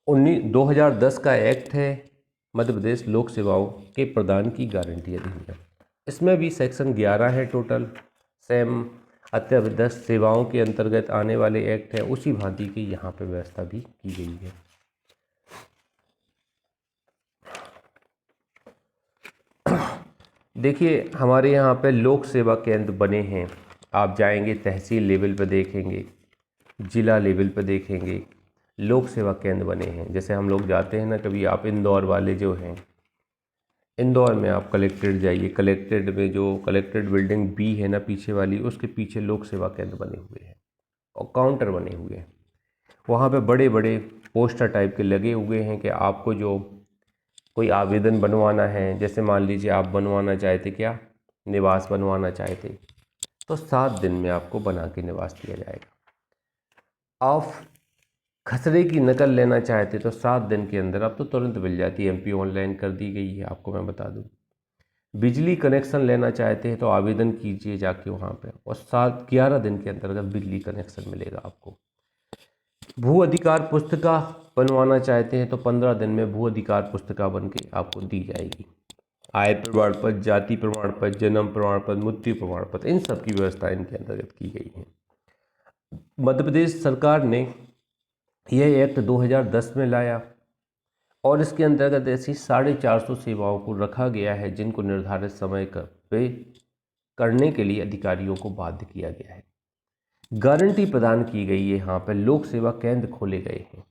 2010 का एक्ट है मध्य प्रदेश लोक सेवाओं के प्रदान की गारंटी अधिनियम। इसमें भी सेक्शन 11 है टोटल, सेम अत्यावश्यक सेवाओं के अंतर्गत आने वाले एक्ट है, उसी भांति की यहाँ पे व्यवस्था भी की गई है। देखिए हमारे यहाँ पे लोक सेवा केंद्र बने हैं, आप जाएंगे तहसील लेवल पे देखेंगे, जिला लेवल पे देखेंगे, लोक सेवा केंद्र बने हैं। जैसे हम लोग जाते हैं ना कभी, आप इंदौर वाले जो हैं, इंदौर में आप कलेक्ट्रेट जाइए, कलेक्ट्रेट में जो कलेक्ट्रेट बिल्डिंग बी है ना पीछे वाली, उसके पीछे लोक सेवा केंद्र बने हुए हैं और काउंटर बने हुए हैं। वहाँ पे बड़े बड़े पोस्टर टाइप के लगे हुए हैं कि आपको जो कोई आवेदन बनवाना है, जैसे मान लीजिए आप बनवाना चाहते, क्या निवास बनवाना चाहते, तो 7 दिन में आपको बना के निवास दिया जाएगा। आप खसरे की नकल लेना चाहते तो 7 दिन के अंदर अब तो तुरंत मिल जाती है, एमपी ऑनलाइन कर दी गई है, आपको मैं बता दूं। बिजली कनेक्शन लेना चाहते हैं तो आवेदन कीजिए जाके वहाँ पे, और 11 दिन के अंतर्गत बिजली कनेक्शन मिलेगा आपको। भू अधिकार पुस्तिका बनवाना चाहते हैं तो 15 दिन में भू अधिकार पुस्तिका बन के आपको दी जाएगी। आय प्रमाण पत्र, जाति प्रमाण पत्र, जन्म प्रमाण पत्र, मृत्यु प्रमाण पत्र, इन सब की व्यवस्था इनके अंतर्गत की गई है। मध्य प्रदेश सरकार ने यह एक्ट 2010 में लाया और इसके अंतर्गत ऐसी 450 सेवाओं को रखा गया है जिनको निर्धारित समय पे करने के लिए अधिकारियों को बाध्य किया गया है। गारंटी प्रदान की गई है, यहाँ पर लोक सेवा केंद्र खोले गए हैं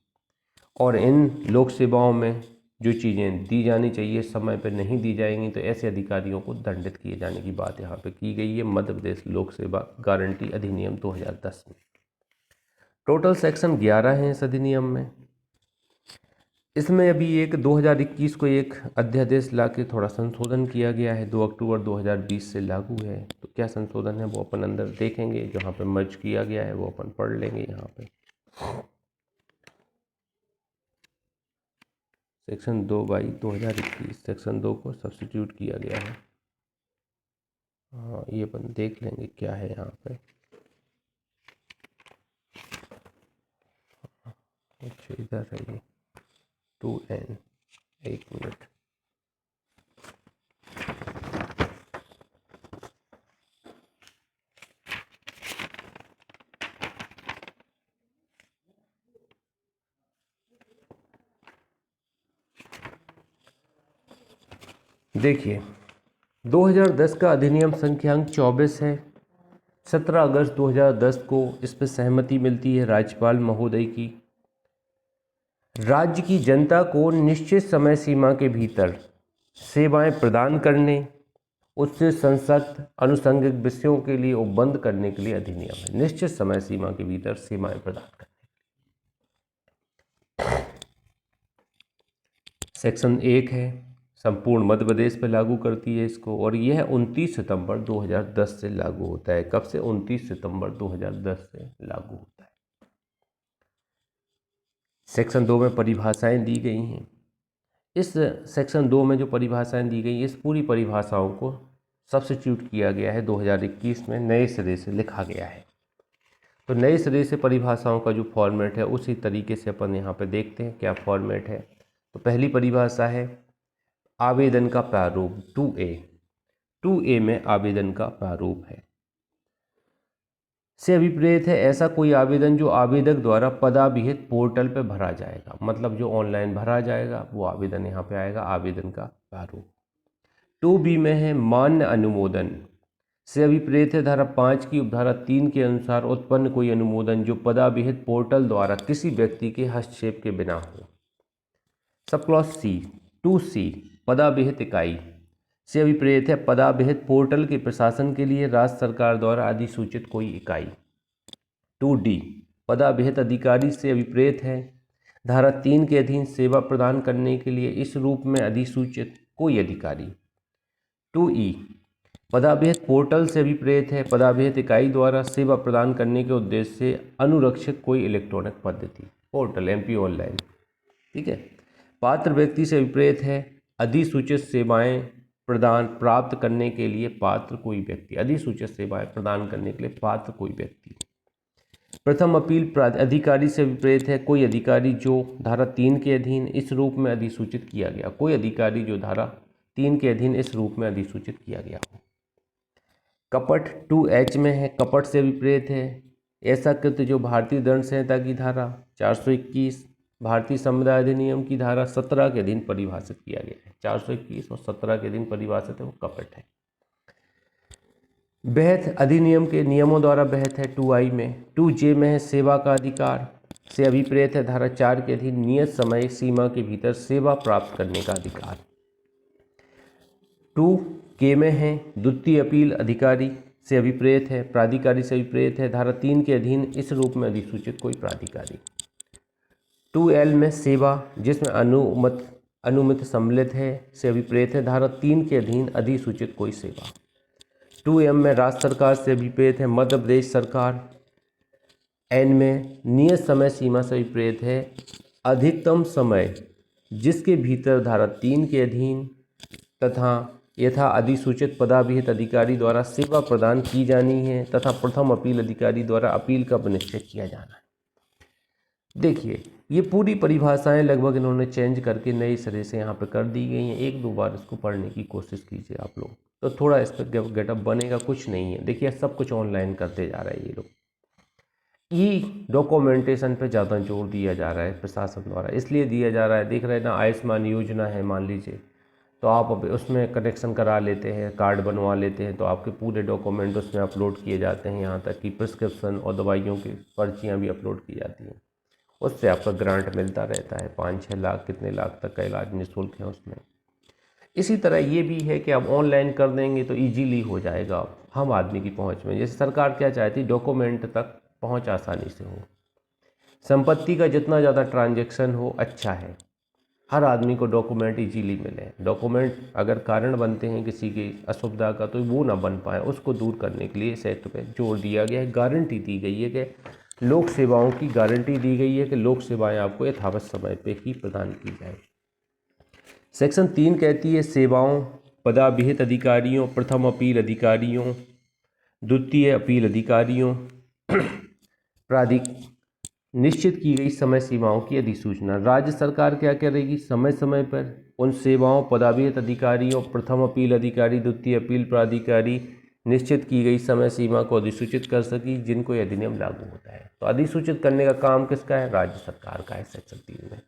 और इन लोक सेवाओं में जो चीज़ें दी जानी चाहिए समय पर नहीं दी जाएंगी तो ऐसे अधिकारियों को दंडित किए जाने की बात यहाँ पे की गई है मध्य प्रदेश लोक सेवा गारंटी अधिनियम 2010 में। टोटल सेक्शन 11 हैं इस अधिनियम में। इसमें अभी एक 2021 को एक अध्यादेश ला के थोड़ा संशोधन किया गया है, 2 अक्टूबर 2020 से लागू है। तो क्या संशोधन है वो अपन अंदर देखेंगे, जहाँ पे मर्ज किया गया है वो अपन पढ़ लेंगे। यहाँ पे सेक्शन 2/2021 सेक्शन 2 को सब्स्टिट्यूट किया गया है। हाँ, ये अपन देख लेंगे क्या है यहाँ पे। अच्छा इधर है ये 2N, एक मिनट। देखिए 2010 का अधिनियम संख्यांक 24 है। 17 अगस्त 2010 को इस पर सहमति मिलती है राज्यपाल महोदय की। राज्य की जनता को निश्चित समय सीमा के भीतर सेवाएं प्रदान करने, उससे संसक्त आनुषंगिक विषयों के लिए उपबंध करने के लिए अधिनियम है। निश्चित समय सीमा के भीतर सेवाएं प्रदान करने। सेक्शन 1 है, संपूर्ण मध्य प्रदेश पर लागू करती है इसको, और यह 29 सितंबर 2010 से लागू होता है। कब से? 29 सितंबर 2010 से लागू होता है। सेक्शन 2 में परिभाषाएं दी गई हैं। इस सेक्शन 2 में जो परिभाषाएं दी गई, इस पूरी परिभाषाओं को सब्स्टिट्यूट किया गया है 2021 में, नए सिरे से लिखा गया है। तो नए सिरे से परिभाषाओं का जो फॉर्मेट है उसी तरीके से अपन यहाँ पे देखते हैं क्या फॉर्मेट है। तो पहली परिभाषा है आवेदन का प्रारूप 2A में आवेदन का प्रारूप है से अभिप्रेत है ऐसा कोई आवेदन जो आवेदक द्वारा पदाभिहित पोर्टल पर भरा जाएगा। मतलब जो ऑनलाइन भरा जाएगा वो आवेदन यहाँ पे आएगा, आवेदन का प्रारूप। 2B में है मान्य अनुमोदन से अभिप्रेत है धारा 5 की उपधारा 3 के अनुसार उत्पन्न कोई अनुमोदन जो पदाभिहित पोर्टल द्वारा किसी व्यक्ति के हस्तक्षेप के बिना हो। सब क्लॉज C 2C पदाभिहित इकाई से अभिप्रेत है पदाभिहित पोर्टल के प्रशासन के लिए राज्य सरकार द्वारा अधिसूचित कोई इकाई। 2D पदाभिहित अधिकारी से अभिप्रेत है धारा 3 के अधीन सेवा प्रदान करने के लिए इस रूप में अधिसूचित कोई अधिकारी। 2E पदाभिहित पोर्टल से अभिप्रेत है पदाभिहित इकाई द्वारा सेवा प्रदान करने के उद्देश्य से अनुरक्षित कोई इलेक्ट्रॉनिक पद्धति, पोर्टल एमपी ऑनलाइन। ठीक है। पात्र व्यक्ति से अभिप्रेत है अधिसूचित सेवाएं प्रदान प्राप्त करने के लिए पात्र कोई व्यक्ति, अधिसूचित सेवाएं प्रदान करने के लिए पात्र कोई व्यक्ति। प्रथम अपील अधिकारी से विपरीत है कोई अधिकारी जो धारा 3 के अधीन इस रूप में अधिसूचित किया गया, कोई अधिकारी जो धारा 3 के अधीन इस रूप में अधिसूचित किया गया हो। कपट 2H में है, कपट से विपरीत है ऐसा कृत्य जो भारतीय दंड संहिता की धारा 421, भारतीय संविधान अधिनियम की धारा 17 के अधीन परिभाषित किया गया है। 421 और 17 के अधीन परिभाषित है, वो कपट है। विहित अधिनियम के नियमों द्वारा विहित है 2I में। 2J में है सेवा का अधिकार से अभिप्रेत है धारा 4 के अधीन नियत समय सीमा के भीतर सेवा प्राप्त करने का अधिकार। 2K में है द्वितीय अपील अधिकारी से अभिप्रेत है, प्राधिकारी से अभिप्रेत है धारा 3 के अधीन इस रूप में अधिसूचित कोई प्राधिकारी। 2L में सेवा जिसमें अनुमित सम्मिलित है से अभिप्रेत है धारा 3 के अधीन अधिसूचित कोई सेवा। 2M में राज्य सरकार से विपरीत है मध्य प्रदेश सरकार। N में नियत समय सीमा से विपरीत है अधिकतम समय जिसके भीतर धारा 3 के अधीन तथा यथा अधिसूचित पदाभिहित अधिकारी द्वारा सेवा प्रदान की जानी है तथा प्रथम अपील अधिकारी द्वारा अपील का निश्चय किया जाना है। देखिए ये पूरी परिभाषाएं लगभग इन्होंने चेंज करके नए सिरे से यहाँ पे कर दी गई हैं। एक दो बार इसको पढ़ने की कोशिश कीजिए आप लोग, तो थोड़ा इस पर गेटअप बनेगा। कुछ नहीं है, देखिए सब कुछ ऑनलाइन करते जा रहा है ये लोग। ई डॉक्यूमेंटेशन पे ज़्यादा जोर दिया जा रहा है प्रशासन द्वारा, इसलिए दिया जा रहा है। देख रहे हैं ना, आयुष्मान योजना है मान लीजिए, तो आप अब उसमें कनेक्शन करा लेते हैं, कार्ड बनवा लेते हैं, तो आपके पूरे डॉक्यूमेंट उसमें अपलोड किए जाते हैं। यहाँ तक कि प्रिस्क्रिप्शन और दवाइयों की पर्चियाँ भी अपलोड की जाती हैं। उससे आपका ग्रांट मिलता रहता है, 5-6 लाख कितने लाख तक का इलाज निःशुल्क है उसमें। इसी तरह ये भी है कि आप ऑनलाइन कर देंगे तो इजीली हो जाएगा हम आदमी की पहुंच में। जैसे सरकार क्या चाहती है, डॉक्यूमेंट तक पहुंच आसानी से हो, संपत्ति का जितना ज़्यादा ट्रांजैक्शन हो अच्छा है, हर आदमी को डॉक्यूमेंट इजीली मिले। डॉक्यूमेंट अगर कारण बनते हैं किसी की असुविधा का तो वो ना बन पाए, उसको दूर करने के लिए इस एक्ट पे जोर दिया गया है। गारंटी दी गई है कि लोक सेवाओं की गारंटी दी गई है कि लोक सेवाएं आपको यथावत समय पे ही प्रदान की जाए। सेक्शन 3 कहती है सेवाओं पदाभिहित अधिकारियों, प्रथम अपील अधिकारियों, द्वितीय अपील अधिकारियों निश्चित की गई समय सीमाओं की अधिसूचना। राज्य सरकार क्या करेगी, समय समय पर उन सेवाओं पदाभिहित अधिकारियों, प्रथम अपील अधिकारी, द्वितीय अपील प्राधिकारी निश्चित की गई समय सीमा को अधिसूचित कर सकी जिनको यह अधिनियम लागू होता है। तो अधिसूचित करने का काम किसका है, राज्य सरकार का है। सेक्शन 3 में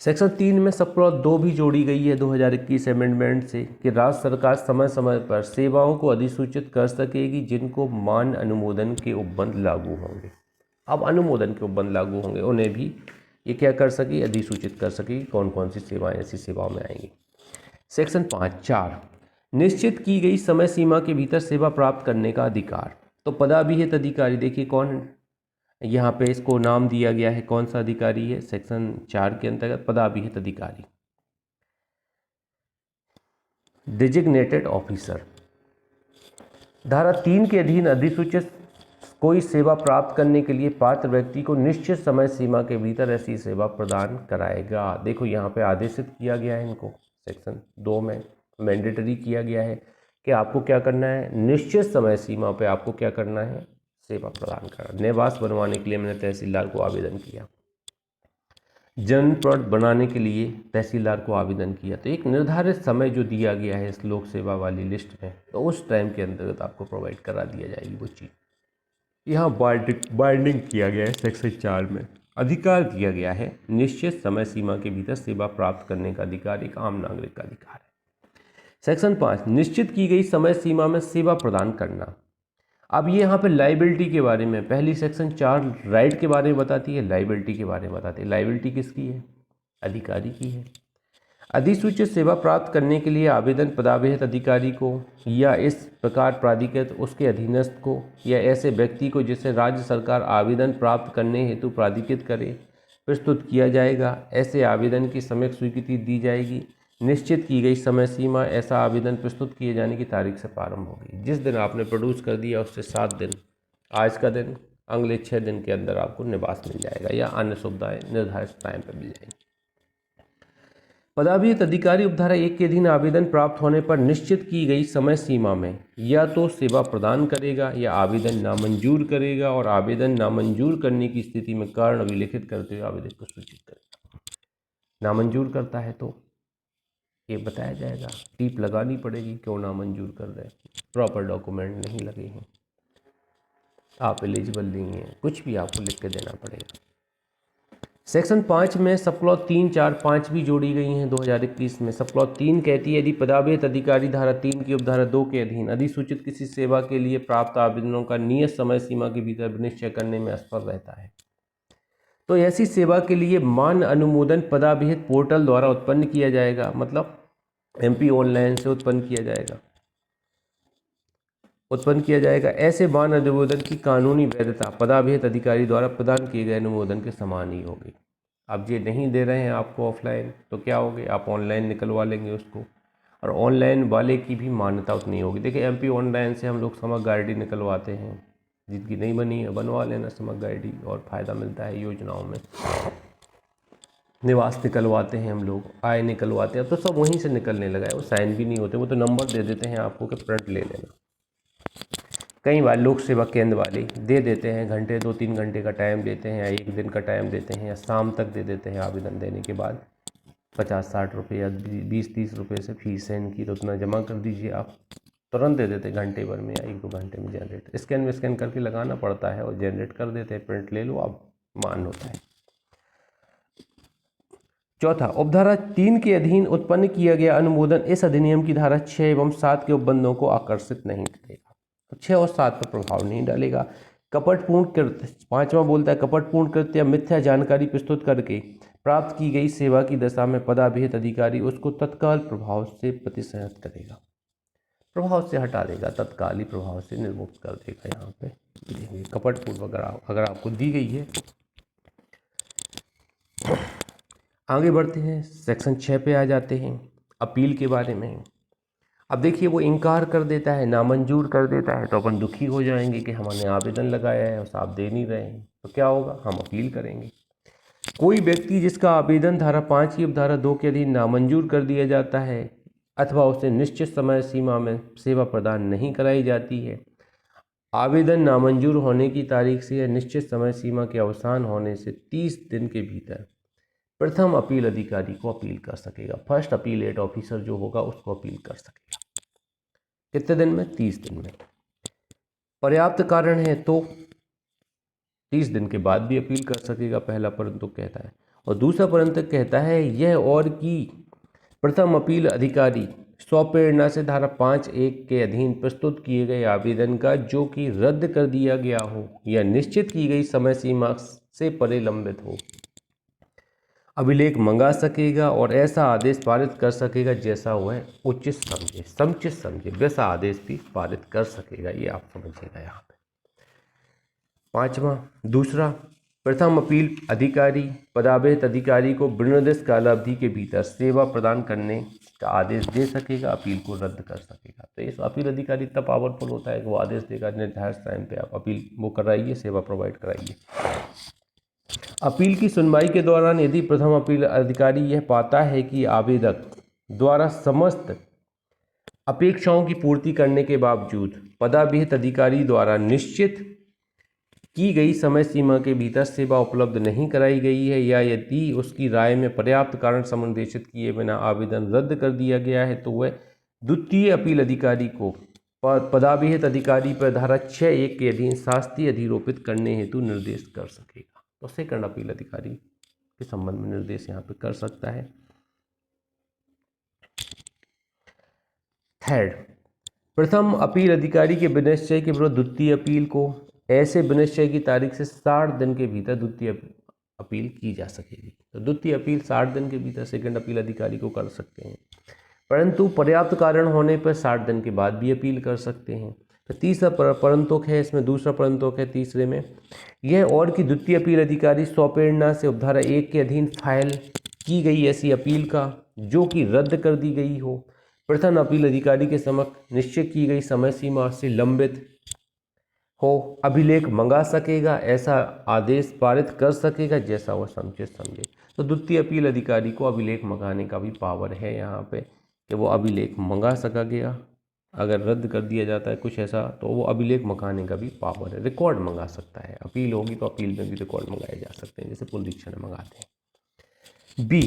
सेक्शन 3 में सब क्लॉज 2 भी जोड़ी गई है 2021 अमेंडमेंट से कि राज्य सरकार समय समय पर सेवाओं को अधिसूचित कर सकेगी जिनको मान्य अनुमोदन के उपबंध लागू होंगे। अब अनुमोदन के उपबंध लागू होंगे उन्हें भी ये क्या कर सकी, अधिसूचित कर सकेगी कौन कौन सी सेवाएं ऐसी सेवाओं में आएंगी। सेक्शन 5(4) निश्चित की गई समय सीमा के भीतर सेवा प्राप्त करने का अधिकार। तो पदाभिहित अधिकारी देखिए कौन, यहाँ पे इसको नाम दिया गया है, कौन सा अधिकारी है, सेक्शन 4 के अंतर्गत पदाभिहित अधिकारी, डिजिग्नेटेड ऑफिसर। धारा 3 के अधीन अधिसूचित कोई सेवा प्राप्त करने के लिए पात्र व्यक्ति को निश्चित समय सीमा के भीतर ऐसी सेवा प्रदान कराएगा। देखो यहाँ पे आदेशित किया गया है, इनको सेक्शन 2 में मैंडेटरी किया गया है कि आपको क्या करना है, निश्चित समय सीमा पे आपको क्या करना है, सेवा प्रदान करना। निवास बनवाने के लिए मैंने तहसीलदार को आवेदन किया, जन्म प्रमाण बनाने के लिए तहसीलदार को आवेदन किया, तो एक निर्धारित समय जो दिया गया है इस लोक सेवा वाली लिस्ट में, तो उस टाइम के अंतर्गत आपको प्रोवाइड करा दिया जाएगी वो चीज़। यहाँ बाइंडिंग किया गया है सेक्शन 4 में, अधिकार दिया गया है निश्चित समय सीमा के भीतर सेवा प्राप्त करने का अधिकार एक आम नागरिक का अधिकार है। सेक्शन 5 निश्चित की गई समय सीमा में सेवा प्रदान करना। अब ये यहाँ पे लाइबिलिटी के बारे में, पहली सेक्शन 4 राइट के बारे में बताती है, लाइबिलिटी के बारे में बताती है। लाइबिलिटी किसकी है, अधिकारी की है। अधिसूचित सेवा प्राप्त करने के लिए आवेदन पदाभिहित अधिकारी को या इस प्रकार प्राधिकृत उसके अधीनस्थ को या ऐसे व्यक्ति को जिसे राज्य सरकार आवेदन प्राप्त करने हेतु प्राधिकृत करे प्रस्तुत किया जाएगा। ऐसे आवेदन की सम्यक स्वीकृति दी जाएगी। निश्चित की गई समय सीमा ऐसा आवेदन प्रस्तुत किए जाने की तारीख से प्रारंभ होगी। जिस दिन आपने प्रोड्यूस कर दिया उससे 7 दिन, आज का दिन, अगले 6 दिन के अंदर आपको निवास मिल जाएगा या अन्य सुविधाएं निर्धारित टाइम पर मिल जाएंगी। पदाभिहित अधिकारी उपधारा 1 के अधीन आवेदन प्राप्त होने पर निश्चित की गई समय सीमा में या तो सेवा प्रदान करेगा या आवेदन नामंजूर करेगा, और आवेदन नामंजूर करने की स्थिति में कारण अभिलेखित करते हुए आवेदक को सूचित करेगा। नामंजूर करता है तो ये बताया जाएगा, टीप लगानी पड़ेगी क्यों नामंजूर कर रहे हैं, प्रॉपर डॉक्यूमेंट नहीं लगे हैं, आप एलिजिबल नहीं हैं, कुछ भी आपको लिख के देना पड़ेगा। सेक्शन 5 में सब क्लॉज 3, 4, 5 भी जोड़ी गई हैं 2021 में। सब क्लॉज 3 कहती है यदि पदाभिहित अधिकारी धारा 3 की उपधारा 2 के अधीन अधिसूचित किसी सेवा के लिए प्राप्त आवेदनों का नियत समय सीमा के भीतर निश्चय करने में असफल रहता है तो ऐसी सेवा के लिए मान्य अनुमोदन पदाभिहित पोर्टल द्वारा उत्पन्न किया जाएगा, मतलब MP ऑनलाइन से उत्पन्न किया जाएगा। ऐसे मान्य अनुमोदन की कानूनी वैधता पदाभिहित अधिकारी द्वारा प्रदान किए गए अनुमोदन के समान ही होगी। अब ये नहीं दे रहे हैं आपको ऑफलाइन तो क्या होगे, आप ऑनलाइन निकलवा लेंगे उसको, और ऑनलाइन वाले की भी मान्यता उतनी होगी। देखिए MP ऑनलाइन से हम लोग समग्र आईडी निकलवाते हैं, जिनकी नहीं बनी है बनवा लेना समग्र आईडी, और फ़ायदा मिलता है योजनाओं में। निवास निकलवाते हैं हम लोग, आय निकलवाते हैं, तो सब वहीं से निकलने लगा है, वो साइन भी नहीं होते, वो तो नंबर दे देते हैं आपको कि प्रिंट ले लेना। कई बार लोक सेवा केंद्र वाले दे देते हैं, घंटे 2-3 घंटे का टाइम देते हैं या 1 दिन का टाइम देते हैं या शाम तक दे देते हैं। आवेदन देने के बाद 50-60 रुपये या 20-30 रुपये से फीस है इनकी, तो उतना जमा कर दीजिए, आप तुरंत दे देते हैं घंटे भर में या 1-2 घंटे में जनरेट, स्कैन करके लगाना पड़ता है और जनरेट कर देते हैं, प्रिंट ले लो आप, मान होता है। चौथा, उपधारा 3 के अधीन उत्पन्न किया गया अनुमोदन इस अधिनियम की धारा 6 एवं 7 के उपबंधों को आकर्षित नहीं करेगा, तो 6 और 7 पर प्रभाव नहीं डालेगा। कपटपूर्ण कृत्य, 5वां बोलता है कपटपूर्ण कृत्य या मिथ्या जानकारी प्रस्तुत करके प्राप्त की गई सेवा की दशा में पदाभिहित अधिकारी उसको तत्काल प्रभाव से प्रतिशत करेगा, प्रभाव से हटा देगा, तत्काली प्रभाव से निर्मुक्त कर देगा। यहाँ पे कपटपूर्ण वगैरह अगर आपको दी गई है। आगे बढ़ते हैं, सेक्शन 6 पे आ जाते हैं, अपील के बारे में। अब देखिए वो इनकार कर देता है, नामंजूर कर देता है, तो अपन दुखी हो जाएंगे कि हमने आवेदन लगाया है और आप दे नहीं रहे हैं, तो क्या होगा, हम अपील करेंगे। कोई व्यक्ति जिसका आवेदन धारा 5 की उपधारा 2 के अधीन नामंजूर कर दिया जाता है अथवा उसे निश्चित समय सीमा में सेवा प्रदान नहीं कराई जाती है, आवेदन नामंजूर होने की तारीख से या निश्चित समय सीमा के अवसान होने से 30 दिन के भीतर प्रथम अपील अधिकारी को अपील कर सकेगा। फर्स्ट अपीलेट ऑफिसर जो होगा उसको अपील कर सकेगा। कितने दिन में, 30 दिन में। पर्याप्त कारण है तो 30 दिन के बाद भी अपील कर सकेगा, पहला परंतु कहता है। और दूसरा परंतु कहता है यह और कि प्रथम अपील अधिकारी स्वप्रेरणा से धारा 5(1) के अधीन प्रस्तुत किए गए आवेदन का जो कि रद्द कर दिया गया हो या निश्चित की गई समय सीमा से परे लंबित हो, अभिलेख मंगा सकेगा और ऐसा आदेश पारित कर सकेगा जैसा वह उचित समझे, समुचित समझे, वैसा आदेश भी पारित कर सकेगा। ये आप समझिएगा यहाँ पे। 5वां, दूसरा, प्रथम अपील अधिकारी पदाभिहित अधिकारी को विनिर्दिष्ट कालावधि के भीतर सेवा प्रदान करने का आदेश दे सकेगा, अपील को रद्द कर सकेगा। तो इस अपील अधिकारी इतना पावरफुल होता है कि वो आदेश देगा निर्धारित टाइम पे आप अपील वो कराइए, सेवा प्रोवाइड कराइए। अपील की सुनवाई के दौरान यदि प्रथम अपील अधिकारी यह पाता है कि आवेदक द्वारा समस्त अपेक्षाओं की पूर्ति करने के बावजूद पदाभिहित अधिकारी द्वारा निश्चित की गई समय सीमा के भीतर सेवा उपलब्ध नहीं कराई गई है या यदि उसकी राय में पर्याप्त कारण समुद्देशित किए बिना आवेदन रद्द कर दिया गया है तो वह द्वितीय अपील अधिकारी को पदाभिहित अधिकारी पर धारा 6(1) के अधीन शास्ति अधिरोपित करने हेतु निर्देश कर सकेगा। तो सेकंड अपील अधिकारी के संबंध में निर्देश यहाँ पे कर सकता है। थर्ड, प्रथम अपील अधिकारी के विनिश्चय के विरुद्ध द्वितीय अपील को ऐसे विनिश्चय की तारीख से 60 दिन के भीतर द्वितीय अपील की जा सकेगी। तो द्वितीय अपील 60 दिन के भीतर सेकंड अपील अधिकारी को कर सकते हैं, परंतु पर्याप्त कारण होने पर 60 दिन के बाद भी अपील कर सकते हैं। तो तीसरा परंतुक है इसमें, दूसरा परंतुक है तीसरे में, यह और कि द्वितीय अपील अधिकारी स्वप्रेरणा से उपधारा 1 के अधीन फाइल की गई ऐसी अपील का जो कि रद्द कर दी गई हो प्रथम अपील अधिकारी के समक्ष निश्चित की गई समय सीमा से लंबित हो अभिलेख मंगा सकेगा, ऐसा आदेश पारित कर सकेगा जैसा वह समुचित समझे। तो द्वितीय अपील अधिकारी को अभिलेख मंगाने का भी पावर है यहाँ पे कि वो अभिलेख मंगा सका गया। अगर रद्द कर दिया जाता है कुछ ऐसा तो वो अभिलेख मंगाने का भी पावर है, रिकॉर्ड मंगा सकता है। अपील होगी तो अपील में भी रिकॉर्ड मंगाए जा सकते हैं, जैसे पुनरीक्षण मंगाते हैं। बी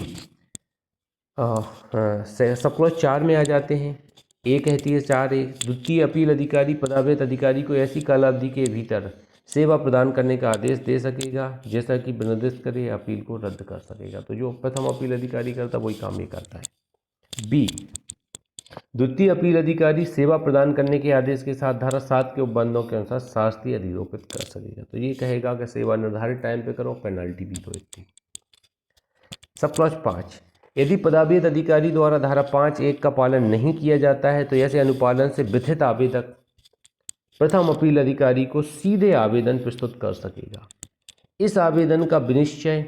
सब क्लॉज 4 में आ जाते हैं। ए कहती है 4A, द्वितीय अपील अधिकारी पदावृत अधिकारी को ऐसी कालावधि के भीतर सेवा प्रदान करने का आदेश दे सकेगा जैसा कि निर्दिष्ट करे, अपील को रद्द कर सकेगा। तो जो प्रथम अपील अधिकारी करता है वही काम ये करता है। बी द्वितीय अपील अधिकारी सेवा प्रदान करने के आदेश के साथ धारा 7 के उपबंधों के अनुसार शास्ति अधिरोपित कर सकेगा। तो ये कहेगा कि सेवा निर्धारित टाइम पे करो, पेनल्टी भी दो इतनी। सब क्लॉज 5, यदि पदावृत अधिकारी द्वारा धारा 5(1) का पालन नहीं किया जाता है तो ऐसे अनुपालन से व्यथित आवेदक प्रथम अपील अधिकारी को सीधे आवेदन प्रस्तुत कर सकेगा। इस आवेदन का विनिश्चय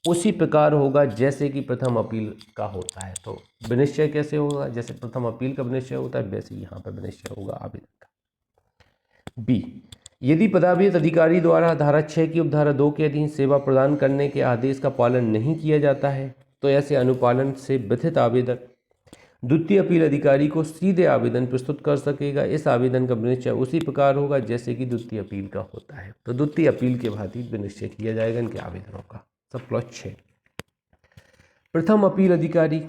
उसी प्रकार होगा जैसे कि प्रथम अपील का होता है। तो विनिश्चय कैसे होगा? जैसे प्रथम अपील का विनिश्चय होता है वैसे यहाँ पर विनिश्चय होगा आवेदन का। बी यदि पदावृत अधिकारी द्वारा धारा 6 की उपधारा 2 के अधीन सेवा प्रदान करने के आदेश का पालन नहीं किया जाता है तो ऐसे अनुपालन से व्यथित आवेदक द्वितीय अपील अधिकारी को सीधे आवेदन प्रस्तुत कर सकेगा। इस आवेदन का विनिश्चय उसी प्रकार होगा जैसे कि द्वितीय अपील का होता है। तो द्वितीय अपील के भांति विनिश्चय किया जाएगा इनके आवेदनों का। सब क्लॉज 6, प्रथम अपील अधिकारी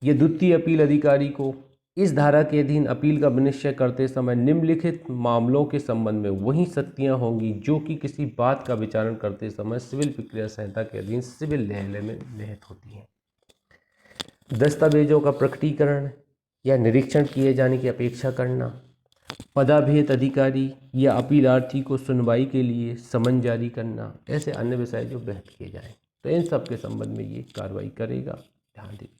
या द्वितीय अपील अधिकारी को इस धारा के अधीन अपील का विनिश्चय करते समय निम्नलिखित मामलों के संबंध में वही शक्तियां होंगी जो कि किसी बात का विचारण करते समय सिविल प्रक्रिया संहिता के अधीन सिविल न्यायालय में निहित होती हैं। दस्तावेजों का प्रकटीकरण या निरीक्षण किए जाने की अपेक्षा करना, पदाभेद अधिकारी या अपीलार्थी को सुनवाई के लिए समन जारी करना, ऐसे अन्य विषय जो बहस किए जाएं तो इन सब के संबंध में ये कार्रवाई करेगा। ध्यान दीजिए।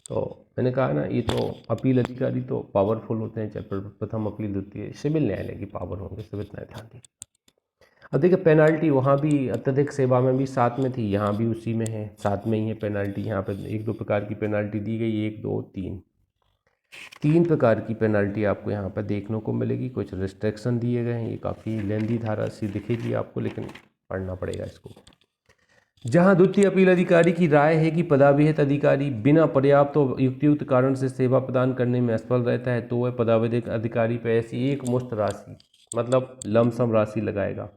तो मैंने कहा ना, ये तो अपील अधिकारी तो पावरफुल होते हैं, चाहे प्रथम अपील द्वितीय सिविल न्यायालय की पावर होंगे, सब इतना ध्यान दीजिए। अब देखिए पेनाल्टी वहाँ भी अत्यधिक सेवा में भी 7 में थी, यहाँ भी उसी में है, 7 में ही है पेनाल्टी। यहाँ पर 1-2 प्रकार की पेनाल्टी दी गई, 1, 2, 3 प्रकार की पेनाल्टी आपको यहाँ पर देखने को मिलेगी। कुछ रिस्ट्रिक्शन दिए गए हैं, ये काफ़ी लेंदी धारा सी दिखेगी आपको, लेकिन पढ़ना पड़ेगा इसको। जहाँ द्वितीय अपील अधिकारी की राय है कि पदावृत अधिकारी बिना पर्याप्त और युक्तियुक्त कारण से सेवा प्रदान करने में असफल रहता है तो वह पदावृत अधिकारी पर ऐसी एक मुश्त राशि, मतलब लमसम राशि लगाएगा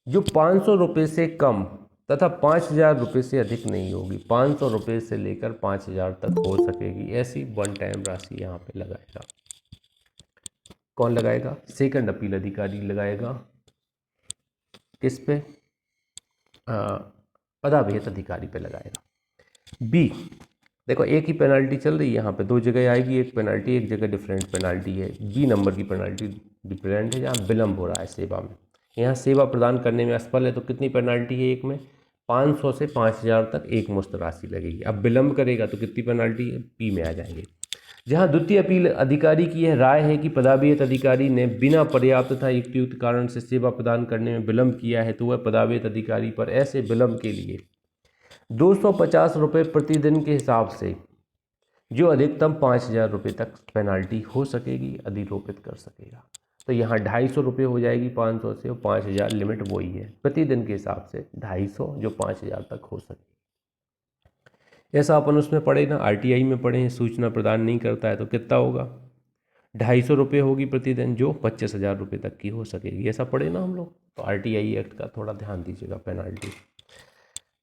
जो 500 रुपये से कम तथा 5000 रुपये से अधिक नहीं होगी। 500 रुपये से लेकर 5000 तक हो सकेगी, ऐसी वन टाइम राशि यहाँ पे लगाएगा। कौन लगाएगा? सेकंड अपील अधिकारी लगाएगा। किस पे? पदाभेद अधिकारी पे लगाएगा। बी देखो, एक ही पेनाल्टी चल रही है यहाँ पे, 2 जगह आएगी एक पेनाल्टी, एक जगह डिफरेंट पेनाल्टी है। बी नंबर की पेनाल्टी डिफरेंट है, जहाँ विलम्ब हो रहा है सेवा में। यहाँ सेवा प्रदान करने में असफल है तो कितनी पेनाल्टी है? एक में 500 से 5000 तक एक मुश्त राशि लगेगी। अब विलम्ब करेगा तो कितनी पेनाल्टी है? पी में आ जाएंगे। जहाँ द्वितीय अपील अधिकारी की यह राय है कि पदावृत अधिकारी ने बिना पर्याप्त तथा युक्तियुक्त कारण से सेवा प्रदान करने में विलम्ब किया है तो वह पदावृत अधिकारी पर ऐसे विलम्ब के लिए 250 रुपये प्रतिदिन के हिसाब से, जो अधिकतम 5000 रुपये तक पेनाल्टी हो सकेगी, अधिरोपित कर सकेगा। तो यहाँ 250 रुपये हो जाएगी 500 से, और 5000 लिमिट वही है प्रतिदिन के हिसाब से 250, जो 5000 तक हो सके। ऐसा अपन उसमें पढ़े ना, आरटीआई में पढ़े हैं, सूचना प्रदान नहीं करता है तो कितना होगा? 250 रुपये होगी प्रतिदिन, जो 25,000 रुपये तक की हो सकेगी। ऐसा पढ़े ना हम लोग। तो आरटीआई एक्ट का थोड़ा ध्यान दीजिएगा पेनाल्टी।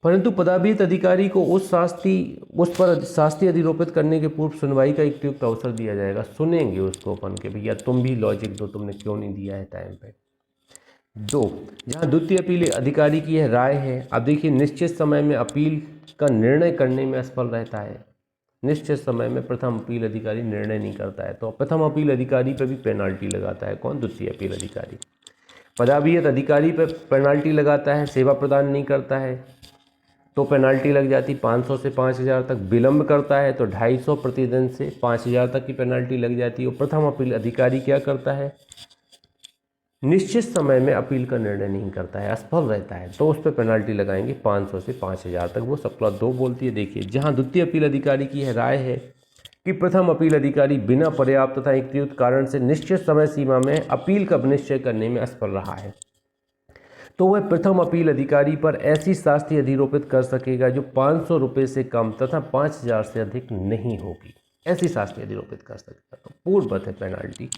परंतु पदावृत अधिकारी को उस पर शास्ति अधिरोपित करने के पूर्व सुनवाई का उपयुक्त अवसर दिया जाएगा। सुनेंगे उसको अपन के, भैया तुम भी लॉजिक दो, तुमने क्यों नहीं दिया है टाइम पे। 2, जहाँ द्वितीय अपील अधिकारी की यह राय है, अब देखिए, निश्चित समय में अपील का निर्णय करने में असफल रहता है। निश्चित समय में प्रथम अपील अधिकारी निर्णय नहीं करता है तो प्रथम अपील अधिकारी पर भी पेनाल्टी लगाता है। कौन? द्वितीय अपील अधिकारी। पदावृत अधिकारी पर पेनाल्टी लगाता है, सेवा प्रदान नहीं करता है तो पेनाल्टी लग जाती 500 से 5000 तक। विलम्ब करता है तो 250 प्रतिदिन से 5000 तक की पेनाल्टी लग जाती है। और प्रथम अपील अधिकारी क्या करता है? निश्चित समय में अपील का निर्णय नहीं करता है, असफल रहता है, तो उस पर पेनाल्टी लगाएंगे 500 से 5000 तक। वो सब क्लॉज 2 बोलती है। देखिए, जहां द्वितीय अपील अधिकारी की है राय है कि प्रथम अपील अधिकारी बिना पर्याप्त तथा युक्तियुक्त कारण से निश्चित समय सीमा में अपील का निश्चय करने में असफल रहा है, तो वह प्रथम अपील अधिकारी पर ऐसी शास्ति अधिरोपित कर सकेगा जो 500 रुपये से कम तथा 5000 से अधिक नहीं होगी। ऐसी शास्ति अधिरोपित कर सकेगा। तो पूर्ववत है पेनाल्टी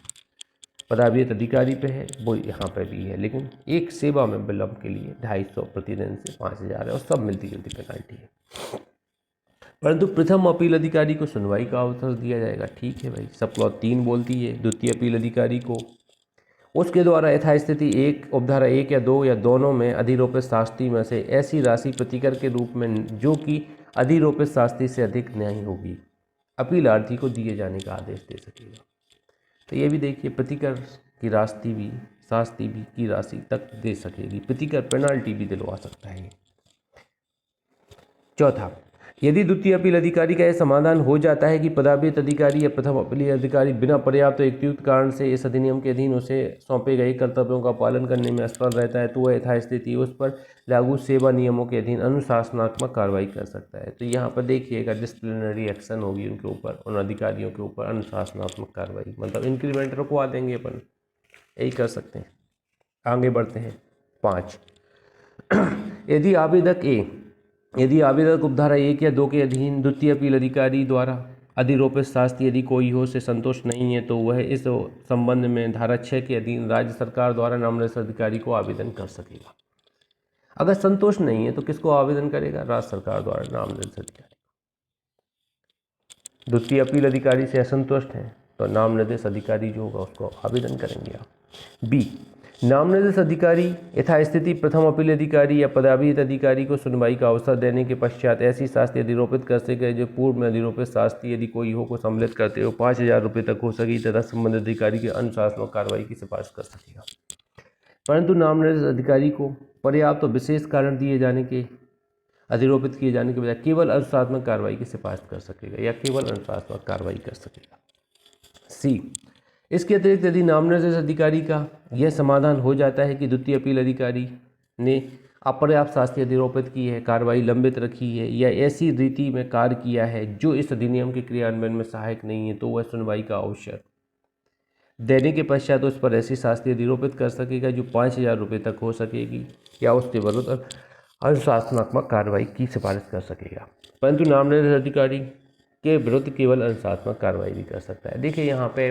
पदाभियत अधिकारी पे है, वो यहाँ पे भी है, लेकिन एक सेवा में विलम्ब के लिए 250 प्रतिदिन से 5000 है और सब मिलती जुलती पेनाल्टी है। परंतु प्रथम अपील अधिकारी को सुनवाई का अवसर दिया जाएगा। ठीक है भाई, सब क्लॉज 3 बोलती है द्वितीय अपील अधिकारी को उसके द्वारा यथास्थिति 1 उपधारा 1 या 2 या दोनों में अधिरोपित शास्ति में से ऐसी राशि प्रतिकर के रूप में जो कि अधिरोपित शास्ति से अधिक नहीं होगी अपीलार्थी को दिए जाने का आदेश दे सकेगा। तो ये भी देखिए, प्रतिकर की शास्ति भी की राशि तक दे सकेगी, प्रतिकर पेनाल्टी भी दिलवा सकता है। चौथा, यदि द्वितीय अपील अधिकारी का यह समाधान हो जाता है कि पदाभियत अधिकारी या प्रथम अपील अधिकारी बिना पर्याप्त युक्तियुक्त कारण से इस अधिनियम के अधीन उसे सौंपे गए कर्तव्यों का पालन करने में असफल रहता है, तो वह यथास्थिति उस पर लागू सेवा नियमों के अधीन अनुशासनात्मक कार्रवाई कर सकता है। तो यहाँ पर देखिएगा डिसिप्लिनरी एक्शन होगी उनके ऊपर, उन अधिकारियों के ऊपर अनुशासनात्मक कार्रवाई, मतलब इंक्रीमेंट रुकवा देंगे अपन, यही कर सकते हैं। आगे बढ़ते हैं। 5, यदि आवेदक उपधारा 1 या 2 के अधीन द्वितीय अपील अधिकारी द्वारा अधिरोपित शास्ति यदि कोई हो से संतुष्ट नहीं है, तो वह इस संबंध में धारा 6 के अधीन राज्य सरकार द्वारा नामनिर्देशित अधिकारी को आवेदन कर सकेगा। अगर संतुष्ट नहीं है तो किसको आवेदन करेगा? राज्य सरकार द्वारा नामनिर्देशित अधिकारी। द्वितीय अपील अधिकारी से असंतुष्ट हैं तो नामनिर्देशित अधिकारी जो होगा उसको आवेदन करेंगे आप। बी, नामनिर्देशित अधिकारी यथास्थिति प्रथम अपील अधिकारी या पदाभियत अधिकारी को सुनवाई का अवसर देने के पश्चात ऐसी शास्ति अधिरोपित कर सके जो पूर्व में अधिरोपित शास्ति यदि कोई हो को सम्मिलित करते हो 5000 रुपये तक हो सकी तथा संबंधित अधिकारी के अनुशासनात्मक कार्रवाई की सिफारिश कर सकेगा। परंतु नामनिर्देशित अधिकारी को पर्याप्त तो विशेष कारण दिए जाने के अधिरोपित किए जाने के बजाय केवल अनुशासनात्मक कार्रवाई की सिफारिश कर सकेगा या केवल अनुशासनात्मक कार्रवाई कर सकेगा। सी, इसके अतिरिक्त यदि नामनिर्देशित अधिकारी का यह समाधान हो जाता है कि द्वितीय अपील अधिकारी ने अपर्याप्त शास्ति अधिरोपित की है, कार्रवाई लंबित रखी है या ऐसी रीति में कार्य किया है जो इस अधिनियम के क्रियान्वयन में सहायक नहीं है, तो वह सुनवाई का अवसर देने के पश्चात उस पर ऐसी शास्ति अधिरोपित कर सकेगा जो 5000 रुपये तक हो सकेगी या उसके विरुद्ध अनुशासनात्मक कार्रवाई की सिफारिश कर सकेगा। परंतु नामनिर्देशित अधिकारी के विरुद्ध केवल अनुशासनात्मक कार्रवाई भी कर सकता है। देखिए यहाँ पे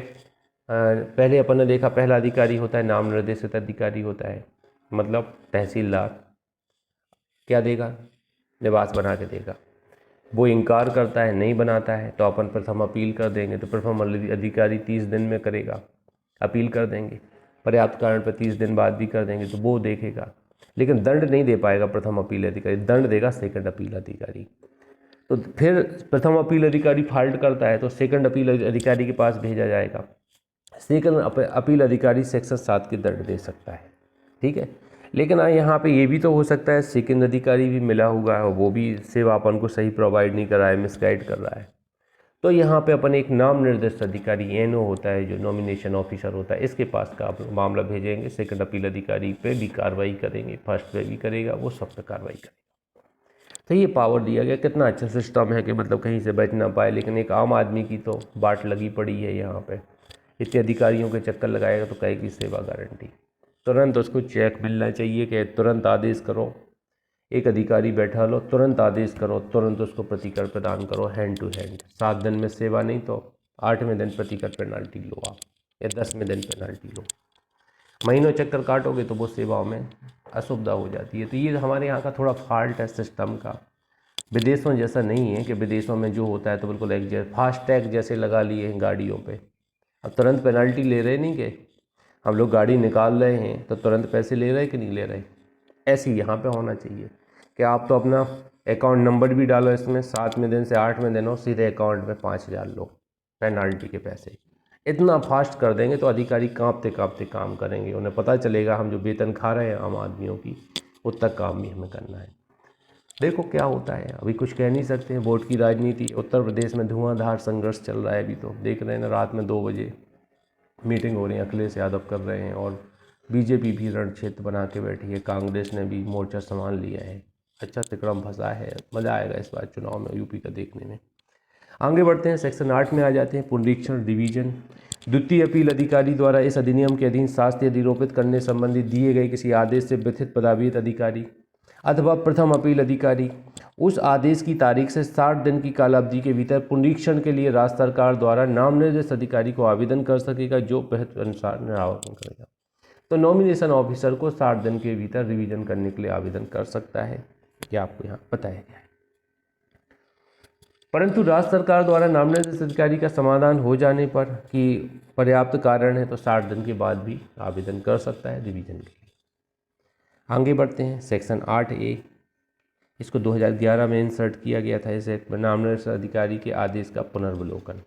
पहले अपन ने देखा पहला अधिकारी होता है नाम निर्देशित अधिकारी होता है, मतलब तहसीलदार क्या देगा? निवास बना के देगा। वो इनकार करता है, नहीं बनाता है, तो अपन प्रथम अपील कर देंगे, तो प्रथम अधिकारी 30 दिन में करेगा, अपील कर देंगे, पर्याप्त कारण पर 30 दिन बाद भी कर देंगे, तो वो देखेगा, लेकिन दंड नहीं दे पाएगा प्रथम अपील अधिकारी, दंड देगा सेकंड अपील अधिकारी। तो फिर प्रथम अपील अधिकारी फाल्ट करता है तो सेकंड अपील अधिकारी के पास भेजा जाएगा। सेकंड अपील अधिकारी सेक्शन 7 की दंड दे सकता है, ठीक है। लेकिन यहाँ पे ये भी तो हो सकता है सेकंड अधिकारी भी मिला हुआ है, वो भी सेवा अपन को सही प्रोवाइड नहीं कर रहा है, मिसगाइड कर रहा है, तो यहाँ पे अपन एक नाम निर्दिष्ट अधिकारी एनओ होता है जो नॉमिनेशन ऑफिसर होता है, इसके पास का आप मामला भेजेंगे, सेकंड अपील अधिकारी पे भी कार्रवाई करेंगे, फर्स्ट पे भी करेगा, वो सब पे कार्रवाई करेगा। तो ये पावर दिया गया, कितना अच्छा सिस्टम है कि मतलब कहीं से बच ना पाए, लेकिन एक आम आदमी की तो बाट लगी पड़ी है यहाँ पे। इतने अधिकारियों के चक्कर लगाएगा तो कहे की सेवा गारंटी, तुरंत उसको चेक मिलना चाहिए कि तुरंत आदेश करो, एक अधिकारी बैठा लो, तुरंत आदेश करो, तुरंत उसको प्रतिकर प्रदान करो, हैंड टू हैंड। 7 दिन में सेवा नहीं तो 8वें दिन प्रतिकर पेनाल्टी लो आप, या 10वें दिन पेनाल्टी लो। महीनों चक्कर काटोगे तो वो सेवाओं में असुविधा हो जाती है। तो ये हमारे यहाँ का थोड़ा फॉल्ट है सिस्टम का। विदेशों जैसा नहीं है कि विदेशों में जो होता है तो बिल्कुल एक फास्टैग जैसे लगा लिए हैं गाड़ियों पे, अब तुरंत पेनल्टी ले रहे नहीं कि हम लोग गाड़ी निकाल रहे हैं तो तुरंत पैसे ले रहे कि नहीं ले रहे। ऐसे यहाँ पे होना चाहिए कि आप तो अपना अकाउंट नंबर भी डालो इसमें, 7वें दिन से 8वें दिन हो, सीधे अकाउंट में 5000 लो पेनल्टी के पैसे। इतना फास्ट कर देंगे तो अधिकारी कांपते कांपते काम करेंगे, उन्हें पता चलेगा हम जो वेतन खा रहे हैं आम आदमियों की उतना काम भी हमें करना है। देखो क्या होता है, अभी कुछ कह नहीं सकते हैं, वोट की राजनीति। उत्तर प्रदेश में धुआंधार संघर्ष चल रहा है, अभी तो देख रहे हैं ना, रात में 2 बजे मीटिंग हो रही है, अखिलेश यादव कर रहे हैं और बीजेपी भी रण क्षेत्र बना के बैठी है, कांग्रेस ने भी मोर्चा संभाल लिया है। अच्छा तिकड़म फंसा है, मज़ा आएगा इस बार चुनाव में यूपी का देखने में। आगे बढ़ते हैं, सेक्शन 8 में आ जाते हैं, पुनरीक्षण रिवीजन। द्वितीय अपील अधिकारी द्वारा इस अधिनियम के अधीन शास्ति अधिरोपित करने संबंधी दिए गए किसी आदेश से व्यथित पदावित अधिकारी अथवा प्रथम अपील अधिकारी उस आदेश की तारीख से 60 दिन की कालावधि के भीतर पुनरीक्षण के लिए राज्य सरकार द्वारा नाम निर्देशित अधिकारी को आवेदन कर सकेगा, जो विहित अनुसार निराकरण करेगा। तो नॉमिनेशन ऑफिसर को 60 दिन के भीतर रिवीजन करने के लिए आवेदन कर सकता है, क्या आपको यहाँ बताया गया है। परंतु राज्य सरकार द्वारा नाम निर्देशित अधिकारी का समाधान हो जाने पर कि पर्याप्त कारण है तो 60 दिन के बाद भी आवेदन कर सकता है रिवीजन के लिए। आगे बढ़ते हैं, सेक्शन 8A, इसको 2011 में इंसर्ट किया गया था इस एक्ट में, नाम निर्देशित अधिकारी के आदेश का पुनर्वलोकन।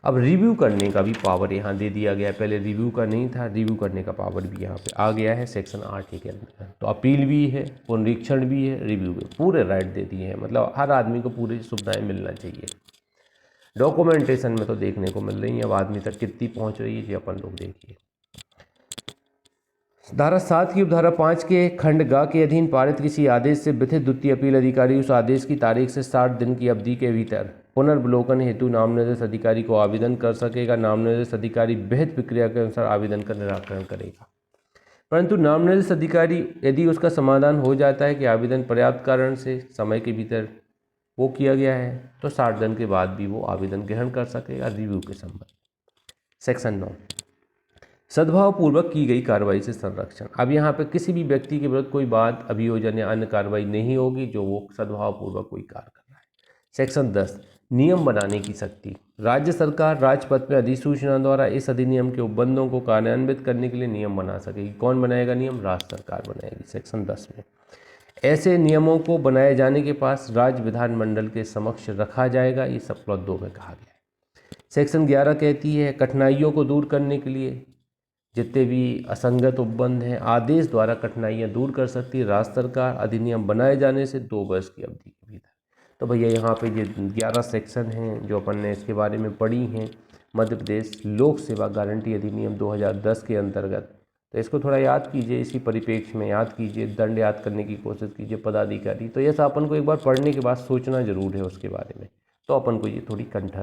अब रिव्यू करने का भी पावर यहाँ दे दिया गया है, पहले रिव्यू का नहीं था, रिव्यू करने का पावर भी यहाँ पे आ गया है सेक्शन 8A के अंदर। तो अपील भी है, पुनरीक्षण भी है, रिव्यू भी, पूरे राइट दे दिए हैं, मतलब हर आदमी को पूरी सुविधाएं मिलना चाहिए। डॉक्यूमेंटेशन में तो देखने को मिल रही है, अब आदमी तक कितनी पहुँच रही है ये अपन लोग देखिए। धारा 7 की उपधारा 5 के खंड ग के अधीन पारित किसी आदेश से व्यथित द्वितीय अपील अधिकारी उस आदेश की तारीख से 60 दिन की अवधि के भीतर पुनर्वलोकन हेतु नाम निर्देशित अधिकारी को आवेदन कर सकेगा। नाम निर्देशित अधिकारी विहित प्रक्रिया के अनुसार आवेदन का निराकरण करेगा। परंतु नाम निर्देशित अधिकारी यदि उसका समाधान हो जाता है कि आवेदन पर्याप्त कारण से समय के भीतर वो किया गया है तो 60 दिन के बाद भी वो आवेदन ग्रहण कर सकेगा रिव्यू के संबंध। सेक्शन 9, सद्भावपूर्वक की गई कार्रवाई से संरक्षण। अब यहाँ पे किसी भी व्यक्ति के विरुद्ध कोई बात, अभियोजन या अन्य कार्रवाई नहीं होगी जो वो सद्भावपूर्वक कोई कार्य कर रहा है। सेक्शन 10, नियम बनाने की शक्ति। राज्य सरकार राजपत्र में अधिसूचना द्वारा इस अधिनियम के उपबंधों को कार्यान्वित करने के लिए नियम बना सकेगी। कौन बनाएगा नियम? राज्य सरकार बनाएगी। सेक्शन 10 में ऐसे नियमों को बनाए जाने के पास राज्य विधानमंडल के समक्ष रखा जाएगा, ये सब प्लॉट 2 में कहा गया है। सेक्शन 11 कहती है कठिनाइयों को दूर करने के लिए जितने भी असंगत उपबंध हैं आदेश द्वारा कठिनाइयाँ दूर कर सकती है राज्य सरकार अधिनियम बनाए जाने से 2 वर्ष की अवधि के भीतर। तो भैया यहाँ पे ये 11 सेक्शन हैं जो अपन ने इसके बारे में पढ़ी हैं मध्य प्रदेश लोक सेवा गारंटी अधिनियम 2010 के अंतर्गत। तो इसको थोड़ा याद कीजिए, इसी परिप्रेक्ष्य में याद कीजिए, दंड याद करने की कोशिश कीजिए, पदाधिकारी। तो ऐसा अपन को एक बार पढ़ने के बाद सोचना जरूर है उसके बारे में, तो अपन को ये थोड़ी कंठस्थ